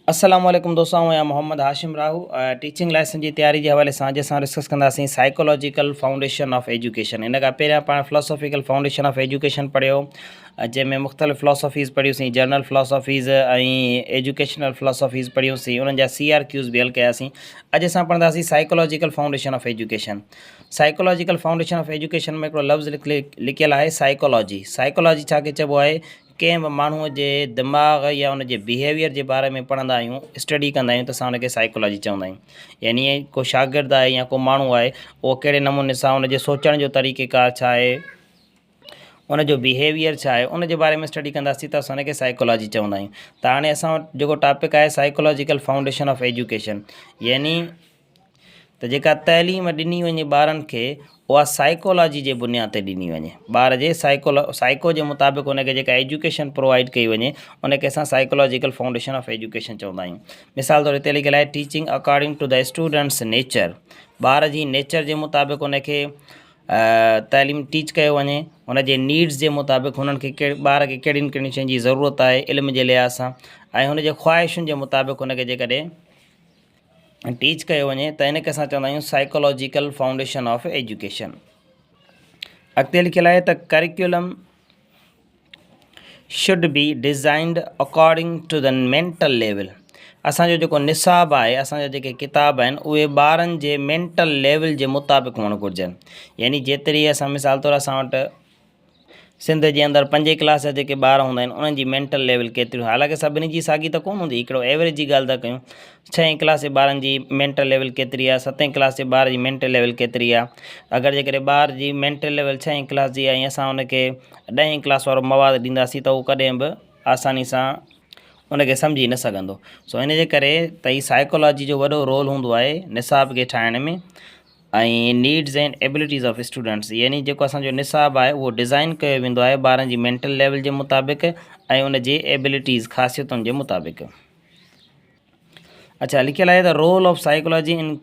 अस्सलाम वालेकुम दोस्तों, आउं मोहम्मद हाशिम राहू टीचिंग लाइसेंस जी तैयारी के हवाले से अॼु असां डिस्कस कंदासीं साइकोलॉजिकल फाउंडेशन ऑफ एजुकेशन। इन खां पहिरियां पाण फिलोसॉफिकल फाउंडेशन ऑफ एजुकेशन पढ़ियो, जंहिंमें मुख़्तलिफ़ फिलोसॉफ़ीज़ पढ़ियूंसीं, जर्नल फिलोसॉफ़ीज़ ऐं एजुकेशनल फिलोसॉफ़ीज़ पढ़ियूंसीं, उन्हनि जा CRQs बि हल कयासीं। अॼु असां पढ़ंदासीं psychological foundation of education. Psychological foundation of education में हिकिड़ो लफ़्ज़ लिखियलु आहे साइकोलॉजी। साइकोलॉजी छा खे चइबो आहे? कंहिं बि माण्हूअ जे दिमाग़ या उन जे बिहेवियर जे बारे में पढ़ंदा आहियूं, स्टडी कंदा आहियूं, त असां उनखे साइकोलॉजी चवंदा आहियूं। यानी को शागिर्दु आहे या को माण्हू आहे, उहो कहिड़े नमूने सां उन जे सोचण जो तरीक़ेकार छा आहे, उन जो बिहेवियर छा आहे, उन जे बारे में स्टडी कंदासीं त असां उनखे साइकोलॉजी चवंदा आहियूं। त हाणे असां वटि जेको टॉपिक आहे साइकोलॉजिकल फाउंडेशन ऑफ एजुकेशन, यानी त जेका तइलीम ॾिनी वञे ॿारनि खे, उहा साइकोलॉजी जे बुनियाद ते ॾिनी वञे। ॿार जे साइको जे मुताबिक़ उनखे जेका एजुकेशन प्रोवाइड कई वञे, उनखे असां साइकोलॉजिकल फाउंडेशन ऑफ एजुकेशन चवंदा आहियूं। मिसाल तौर ते लिखियलु आहे teaching according to the students nature. ॿार जी नेचर जे मुताबिक़ उनखे तइलीम टीच कयो वञे, हुन जे नीड्स जे मुताबिक़ हुननि खे ॿार खे कहिड़ियुनि कहिड़ियुनि शयुनि जी ज़रूरत आहे इल्म जे लिहाज़ सां, ऐं हुन जे ख़्वाहिशुनि जे मुताबिक़ हुनखे जेकॾहिं टीच कयो वञे त इनखे असां चवंदा आहियूं साइकोलॉजिकल फाउंडेशन ऑफ एजुकेशन। अॻिते लिखियलु आहे त curriculum should be designed according to the mental level. असांजो जेको निसाब आहे, असांजा जेके किताब आहिनि, उहे ॿारनि जे मेंटल लेवल जे मुताबिक़ हुअणु घुरिजनि। यानी जेतिरी असां मिसाल तौरु असां वटि सिंध जे अंदरि 5 क्लास जा जेके ॿार हूंदा आहिनि, उन्हनि जी मेंटल लेवल केतिरियूं, हालांकि सभिनी जी साॻी त कोन हूंदी, हिकिड़ो एवरेज जी ॻाल्हि था कयूं। 6हीं क्लास जे ॿारनि जी मेंटल लेवल केतिरी आहे, 7हीं क्लास जे ॿार जी मेंटल लेवल केतिरी आहे। अगरि जेकॾहिं ॿार जी मेंटल लेवल 6हीं क्लास जी आहे ऐं असां उनखे 10हीं क्लास वारो मवाद ॾींदासीं, त उहो कॾहिं बि आसानी सां उनखे सम्झी न सघंदो। सो इन जे करे त हीअ साइकोलॉजी जो वॾो रोल हूंदो आहे निसाब खे ठाहिण में, ऐं needs and abilities of students, यानी जेको असांजो निसाब आहे उहो डिज़ाइन कयो वेंदो आहे ॿारनि जी मेंटल लेवल जे मुताबिक़ ऐं उन जे एबिलिटीज़ ख़ासियतुनि जे मुताबिक़। अच्छा, लिखियलु आहे the role of psychology in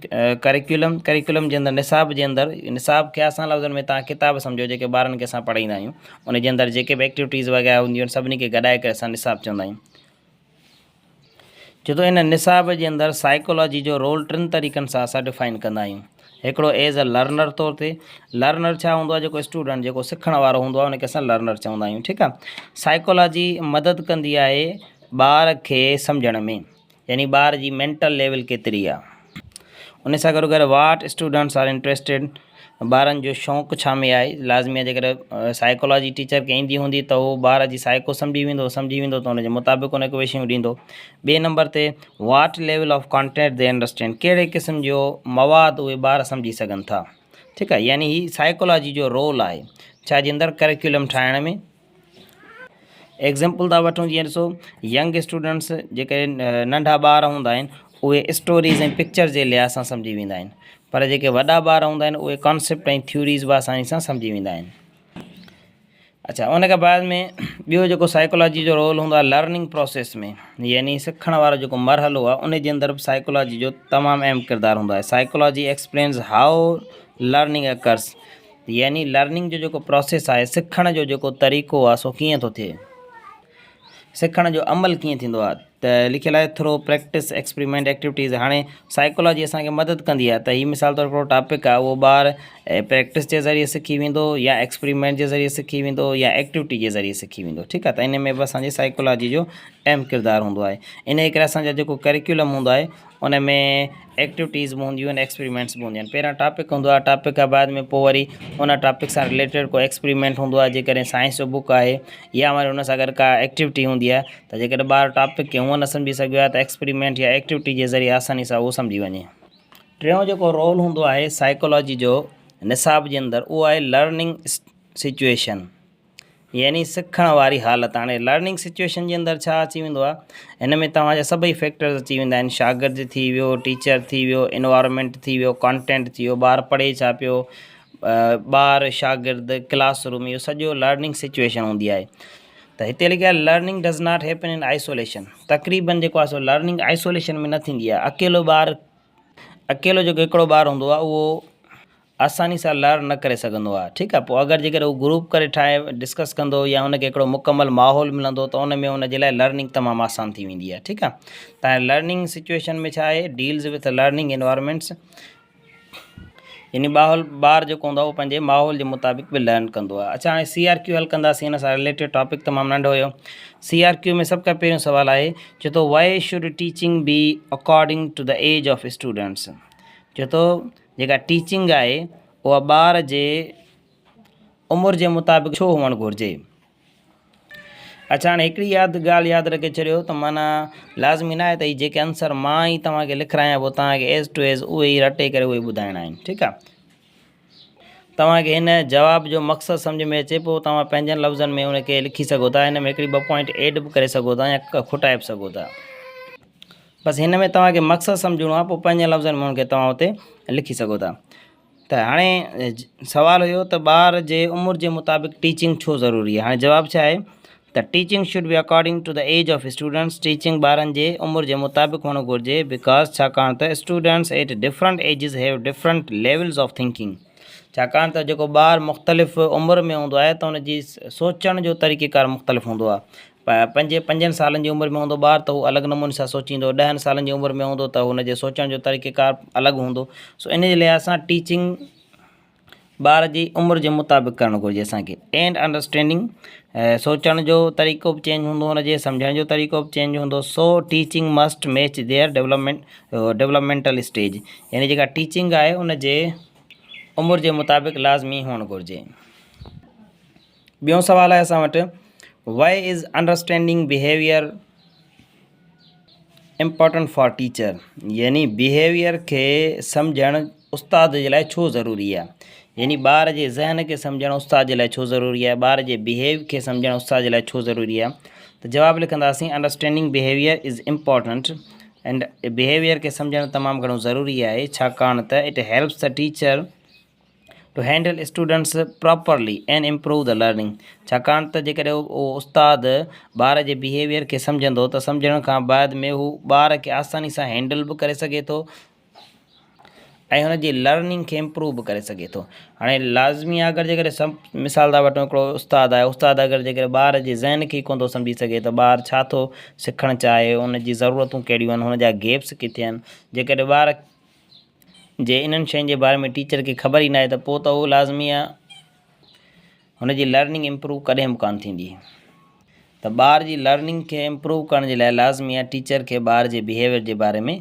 curriculum जे अंदरि, निसाब जे अंदरि। निसाब खे असां लफ़्ज़नि में तव्हां किताब सम्झो जेके ॿारनि खे असां पढ़ाईंदा आहियूं, उन जे अंदरि जेके बि एक्टिविटीज़ वग़ैरह हूंदियूं आहिनि, सभिनी खे गॾाए करे असां निसाब चवंदा आहियूं। छो त इन निसाब जे अंदरि साइकोलॉजी जो रोल 3 तरीक़नि सां असां डिफाइन कंदा आहियूं। हिकिड़ो एज़ अ लर्नर तौर ते। लर्नर छा हूंदो आहे? जेको स्टूडेंट, जेको सिखण वारो हूंदो आहे, उनखे असां लर्नर चवंदा आहियूं। ठीकु आहे। साइकोलॉजी मदद कंदी आहे ॿार खे सम्झण में, यानी ॿार जी मेंटल लेवल केतिरी आहे। उन सां गॾो गॾु वाट स्टूडेंट्स आर इंट्रस्टेड, ॿारनि जो शौक़ु छा में आहे। लाज़मी आहे जेकॾहिं साइकोलॉजी टीचर खे ईंदी हूंदी त उहो ॿार जी साइको सम्झी वेंदो त हुनजे मुताबिक़ उनखे उहे शयूं ॾींदो। ॿिए नंबर ते what level of content they understand, कहिड़े क़िस्म जो मवाद उहे ॿार सम्झी सघनि था। ठीकु आहे। यानी ही साइकोलॉजी जो रोल आहे छाजे अंदरि? करिकुलम ठाहिण में। एग्ज़ाम्पल था वठूं, जीअं ॾिसो यंग स्टूडेंट्स, जेके नंढा ॿार हूंदा आहिनि, उहे स्टोरीज़ ऐं पिक्चर जे लिहाज़ सां सम्झी वेंदा आहिनि, पर जेके वॾा ॿार हूंदा आहिनि उहे कॉन्सेप्ट ऐं थ्योरीज़ बि आसानी सां सम्झी वेंदा आहिनि। अच्छा, उन खां बाद में ॿियो जेको साइकोलॉजी जो रोल हूंदो आहे लर्निंग प्रोसेस में, यानी सिखण वारो जेको मरहलो आहे, उन जे अंदरि बि साइकोलॉजी जो तमामु अहम किरदारु हूंदो आहे। साइकोलॉजी एक्सप्लेन्स हाउ लर्निंग अकर्स, यानी लर्निंग जो जेको प्रोसेस आहे, सिखण जो जेको तरीक़ो आहे, सो कीअं थो थिए, सिखण जो अमल कीअं थींदो आहे। त लिखियलु आहे थ्रो प्रैक्टिस एक्सपेरिमेंट एक्टिविटीज़। हाणे साइकोलॉजी असांखे मदद कंदी आहे त हीअ मिसाल तौर हिकिड़ो टॉपिक आहे, उहो ॿार प्रैक्टिस जे ज़रिए सिखी वेंदो, या एक्सपेरिमेंट जे ज़रिए सिखी वेंदो, या एक्टिविटी जे ज़रिए सिखी वेंदो। ठीकु आहे। त इन में बि असांजी साइकोलॉजी जो अहम किरदारु हूंदो आहे। इन करे असांजा जेको करिकुलम हूंदो आहे, उन में एक्टिविटीज़ बि हूंदियूं आहिनि, एक्सपेरिमेंट्स बि हूंदियूं आहिनि। पहिरियां टॉपिक हूंदो आहे, टॉपिक खां बाद में पोइ वरी उन टॉपिक सां रिलेटेड को एक्सपेरिमेंट हूंदो आहे। जेकॾहिं साइंस जो बुक आहे या वरी उन सां गॾु का एक्टिविटी हूंदी आहे, त जेकॾहिं ॿार टॉपिक खे हूअं न सम्झी सघियो आहे, त एक्सपेरिमेंट या एक्टिविटी जे ज़रिए आसानी सां उहो सम्झी वञे। टियों जेको रोल हूंदो आहे साइकोलॉजी जो निसाब जे अंदरि, उहो आहे लर्निंग सिचुएशन, यानी सिखण वारी हालत। हाणे लर्निंग सिचुएशन जे अंदरि छा अची वेंदो आहे? हिन में तव्हांजा सभई फैक्टर्स अची वेंदा आहिनि। शागिर्द थी वियो, टीचर थी वियो, इन्वायरमेंट थी वियो, कॉन्टेंट थी वियो, ॿार पढ़े छा पियो, ॿार शागिर्द क्लासरूम, इहो सॼो लर्निंग सिचुएशन हूंदी आहे। त हिते लिखियो आहे learning does not happen in isolation. तक़रीबन जेको आहे सो लर्निंग आइसोलेशन में न थींदी आहे। अकेलो जेको हिकिड़ो ॿारु हूंदो आहे, उहो आसानी सां लर्न न करे सघंदो आहे। ठीकु आहे, पोइ अगरि जेकर उहो ग्रुप करे ठाहे डिस्कस कंदो या हुनखे हिकिड़ो मुकमल माहौल मिलंदो त उन में हुनजे लाइ लर्निंग तमामु आसान थी वेंदी आहे। ठीकु आहे, तव्हां लर्निंग सिचुएशन में छा आहे, डील्स विथ लर्निंग एनवायरमेंट्स, यानी ॿार जेको हूंदो आहे उहो पंहिंजे माहौल जे मुताबिक़ बि लर्न कंदो आहे। अच्छा, हाणे CRQ हल कंदासीं, हिन सां रिलेटेड टॉपिक तमामु नंढो हुयो। CRQ में सभु खां पहिरियों सुवालु आहे, चए थो why should teaching be according to the age of students. चए थो जेका टीचिंग आहे उहा ॿार जे उमिरि जे मुताबिक़ छो हुअणु घुरिजे। अच्छा, हाणे हिकिड़ी ॻाल्हि यादि रखे छॾियो त माना लाज़मी न आहे त हीअ जेके आंसर मां ई तव्हांखे लिखायां पोइ तव्हांखे एज़ टू एज़ उहे ई रटे करे उहे ॿुधाइणा आहिनि। ठीकु आहे, तव्हांखे हिन जवाब जो मक़सदु सम्झ में अचे पोइ तव्हां पंहिंजनि लफ़्ज़नि में उनखे लिखी सघो था। हिन में हिकिड़ी 2 पॉइंट एड बि करे सघो था या खुटाए बि सघो था। बसि हिन में तव्हांखे मक़सदु सम्झणो आहे, पोइ पंहिंजे लफ़्ज़नि में हुनखे तव्हां हुते लिखी सघो था। त हाणे सवालु हुयो त ॿार जे उमिरि जे मुताबिक़ टीचिंग छो ज़रूरी आहे। हाणे जवाबु छा आहे त teaching should be according to the age of students. Teaching ॿारनि जे उमिरि जे मुताबिक़ हुअणु घुरिजे बिकॉज़ छाकाणि त students at different ages have different levels of thinking. छाकाणि त जेको ॿारु मुख़्तलिफ़ उमिरि में हूंदो आहे त हुनजी सोचण जो तरीक़ेकार मुख़्तलिफ़ हूंदो आहे। 5 सालनि जी उमिरि में हूंदो ॿारु त उहो अलॻि नमूने सां सोचींदो, 10 सालनि जी उमिरि में हूंदो त हुनजे सोचण जो तरीक़ेकार अलॻि हूंदो। सो इन जे लिहाज़ सां टीचिंग ॿार जी उमिरि जे मुताबिक़ करणु घुरिजे असांखे। एंड अंडरस्टैंडिंग, सोचण जो तरीक़ो बि चेंज हूंदो, हुनजे सम्झण जो तरीक़ो बि चेंज हूंदो। So teaching must match their developmental stage, यानी जेका टीचिंग आहे उनजे उमिरि जे मुताबिक़ लाज़मी हुअणु घुरिजे। ॿियों सवालु आहे असां वटि, why is understanding behaviour important for teacher. यानी बिहेवियर खे सम्झणु उस्ताद जे लाइ छो ज़रूरी आहे। यानी ॿार जे ज़हन खे सम्झणु उस्ताद जे लाइ छो ज़रूरी आहे, ॿार जे बिहेव खे सम्झणु उस्ताद जे लाइ छो ज़रूरी आहे। त जवाबु लिखंदासीं, understanding behaviour is important and behaviour खे सम्झणु तमामु घणो ज़रूरी आहे, छाकाणि त it helps the teacher to handle students properly and improve the learning. छाकाणि त जेकॾहिं उहो उस्ताद ॿार जे बिहेवियर खे सम्झंदो त सम्झण खां बाद में हू ॿार खे आसानी सां हैंडल बि करे सघे थो ऐं हुनजी लर्निंग खे इम्प्रूव बि करे सघे थो। हाणे लाज़मी आहे, अगरि जेकॾहिं मिसाल था वठूं, हिकिड़ो उस्ताद आहे, उस्ताद अगरि जेकॾहिं ॿार जे ज़हन खे कोन थो सम्झी सघे त ॿारु छा थो सिखणु चाहे, हुनजी ज़रूरतूं कहिड़ियूं आहिनि, हुनजा गैप्स किथे आहिनि, जेकॾहिं ॿार जे इन्हनि शयुनि जे बारे में टीचर खे ख़बर ई न आहे त पोइ त उहो लाज़मी आहे हुनजी लर्निंग इम्प्रूव कॾहिं बि कोन थींदी। त ॿार जी लर्निंग खे इम्प्रूव करण जे लाइ लाज़मी आहे टीचर खे ॿार जे बिहेवियर जे बारे में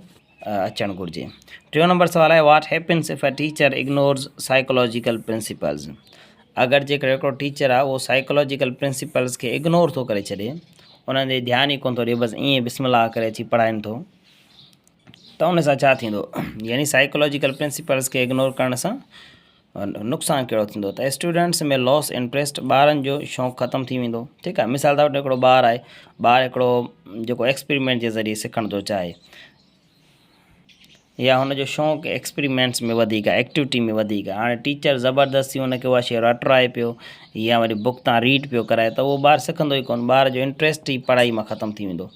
अचणु घुरिजे। 3 नंबर सवाल आहे, what happens if a teacher ignores psychological principles. अगरि जेकर हिकिड़ो टीचर आहे उहो साइकोलॉजिकल प्रिंसिपल्स खे इग्नोर थो करे छॾे, उन्हनि ते ध्यानु ई कोन थो ॾिए, बसि ईअं बिस्मिल्लाह करे अची पढ़ाइनि थो, त उन सां छा थींदो। यानी साइकोलॉजिकल प्रिंसिपल्स खे इग्नोर करण सां नुक़सानु कहिड़ो थींदो त स्टूडेंट्स में लॉस इंट्रस्ट, ॿारनि जो शौक़ु ख़तमु थी वेंदो। ठीकु आहे, मिसाल तौरु हिकिड़ो ॿारु आहे, ॿारु हिकिड़ो जेको एक्सपेरिमेंट जे ज़रिए सिखणु थो चाहे या हुनजो शौक़ु एक्सपेरिमेंट्स में वधीक आहे, एक्टिविटी में वधीक आहे। हाणे टीचर ज़बरदस्ती हुनखे उहा शइ रटाए पियो या वरी बुक तां रीड पियो कराए त उहो ॿारु सिखंदो ई कोन, ॿार जो इंट्रस्ट ई पढ़ाई मां ख़तमु थी वेंदो।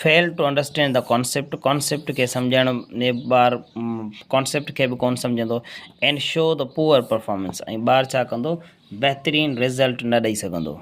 Fail to understand the concept, concept खे सम्झण में ॿारु कॉन्सेप्ट खे बि कोन सम्झंदो। And show the poor performance, ऐं ॿारु छा कंदो, बहितरीनु रिज़ल्ट न ॾेई सघंदो।